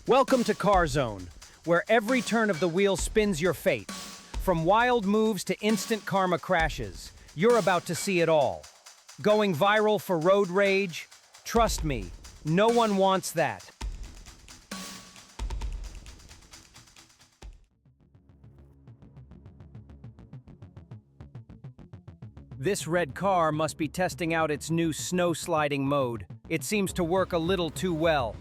Welcome to Car Zone, where every turn of the wheel spins your fate. From wild moves to instant karma crashes, you're about to see it all. Going viral for road rage? Trust me, no one wants that. This red car must be testing out its new snow sliding mode. It seems to work a little too well.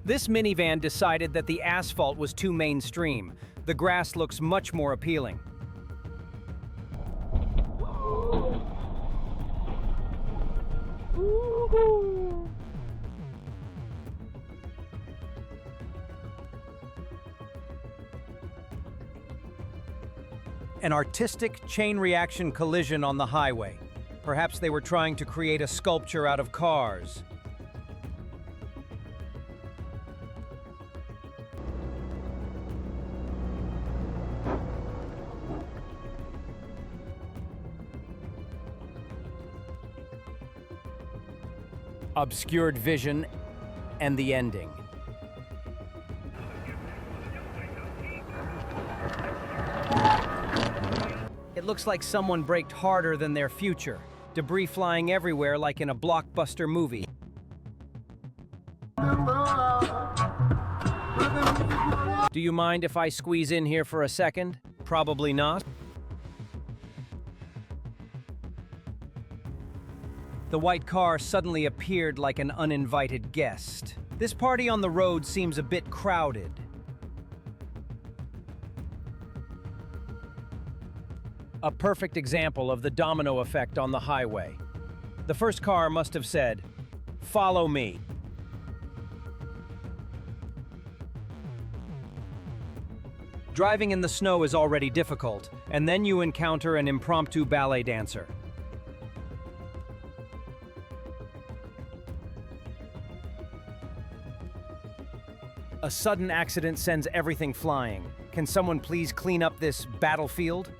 This minivan decided that the asphalt was too mainstream. The grass looks much more appealing. An artistic chain reaction collision on the highway. Perhaps they were trying to create a sculpture out of cars. Obscured vision and the ending. It looks like someone braked harder than their future. Debris flying everywhere like in a blockbuster movie. Do you mind if I squeeze in here for a second? Probably not. The white car suddenly appeared like an uninvited guest. This party on the road seems a bit crowded. A perfect example of the domino effect on the highway. The first car must have said, "Follow me." Driving in the snow is already difficult, and then you encounter an impromptu ballet dancer. A sudden accident sends everything flying. Can someone please clean up this battlefield?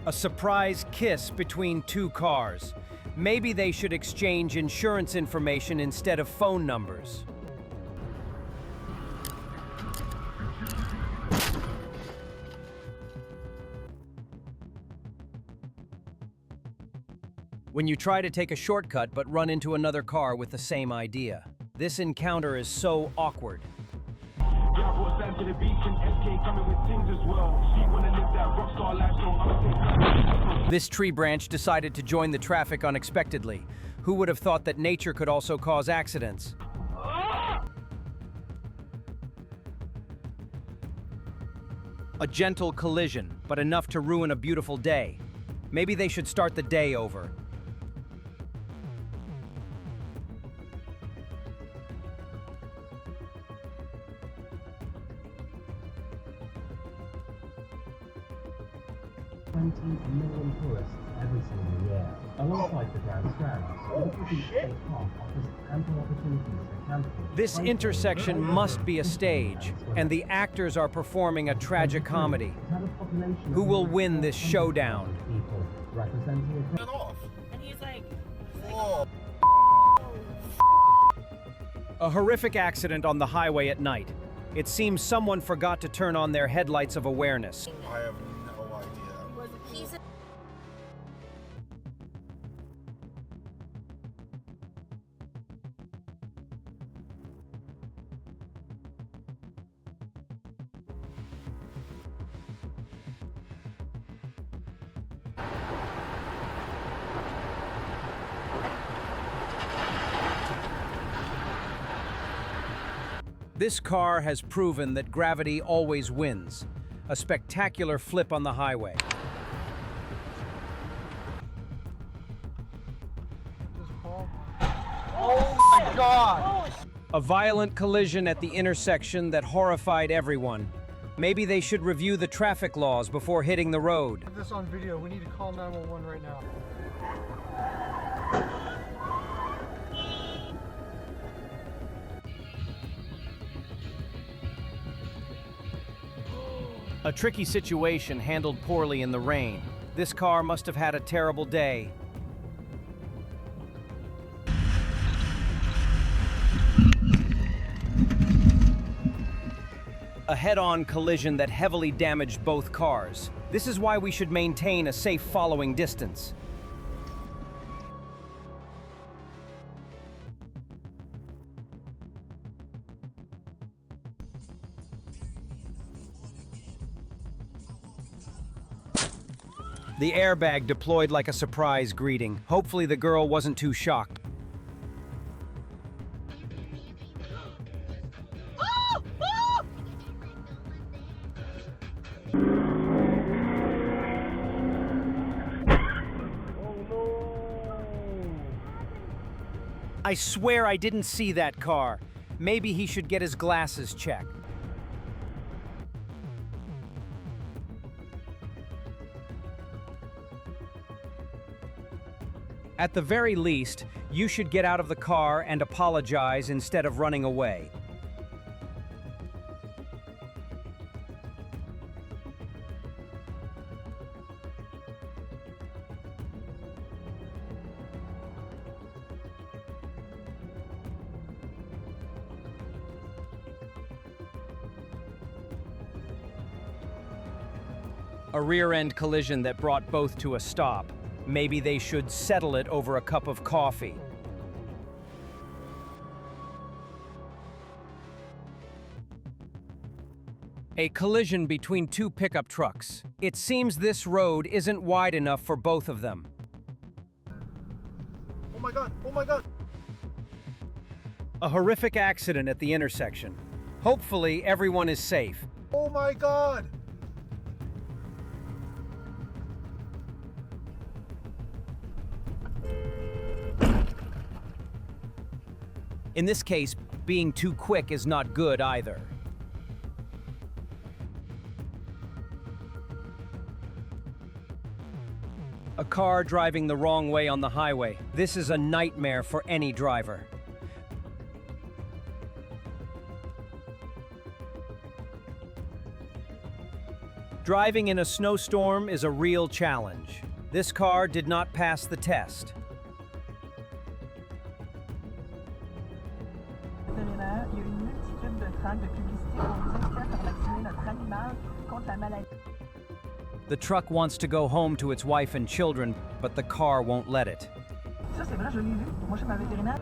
A surprise kiss between two cars. Maybe they should exchange insurance information instead of phone numbers. When you try to take a shortcut but run into another car with the same idea. This encounter is so awkward. This tree branch decided to join the traffic unexpectedly. Who would have thought that nature could also cause accidents? A gentle collision, but enough to ruin a beautiful day. Maybe they should start the day over. Million tourists every single year. Alongside the Grand Strand, State Park offers ample opportunities for camping. This intersection must be a stage, and the actors are performing a tragic comedy. Who will win this showdown? People representing a And he's like, A horrific accident on the highway at night. It seems someone forgot to turn on their headlights of awareness. I have no idea. he's a This car has proven that gravity always wins. A spectacular flip on the highway. Oh my god! A violent collision at the intersection that horrified everyone. Maybe they should review the traffic laws before hitting the road. Put this on video. We need to call 911 right now. A tricky situation handled poorly in the rain. This car must have had a terrible day. A head-on collision that heavily damaged both cars. This is why we should maintain a safe following distance. The airbag deployed like a surprise greeting. Hopefully the girl wasn't too shocked. I swear I didn't see that car. Maybe he should get his glasses checked. At the very least, you should get out of the car and apologize instead of running away. A rear-end collision that brought both to a stop. Maybe they should settle it over a cup of coffee. A collision between two pickup trucks. It seems this road isn't wide enough for both of them. Oh my god, oh my god. A horrific accident at the intersection. Hopefully, everyone is safe. Oh my god. In this case, being too quick is not good either. A car driving the wrong way on the highway. This is a nightmare for any driver. Driving in a snowstorm is a real challenge. This car did not pass the test. Il y a eu une multitude de tracts de publicité pour nous inciter à faire vacciner notre animal contre la maladie. The truck wants to go home to its wife and children, but the car won't let it. Ça, c'est vrai, je l'ai vu. Moi, je suis ma vétérinaire.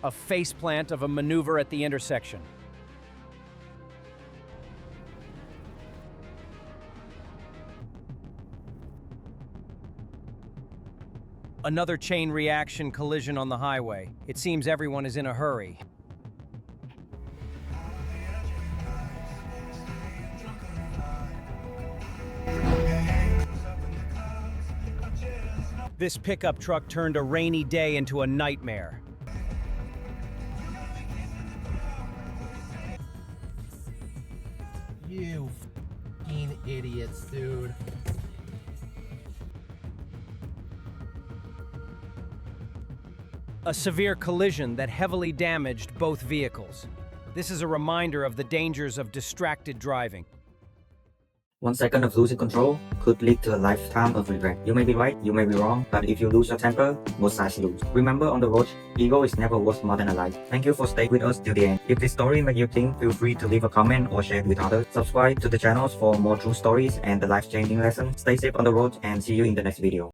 A faceplant of a maneuver at the intersection. Another chain reaction collision on the highway. It seems everyone is in a hurry. This pickup truck turned a rainy day into a nightmare. You f***ing idiots, dude. A severe collision that heavily damaged both vehicles. This is a reminder of the dangers of distracted driving. 1 second of losing control could lead to a lifetime of regret. You may be right, you may be wrong, but if you lose your temper, both sides lose. Remember, on the road, ego is never worth more than a life. Thank you for staying with us till the end. If this story made you think, feel free to leave a comment or share it with others. Subscribe to the channels for more true stories and the life-changing lessons. Stay safe on the road and see you in the next video.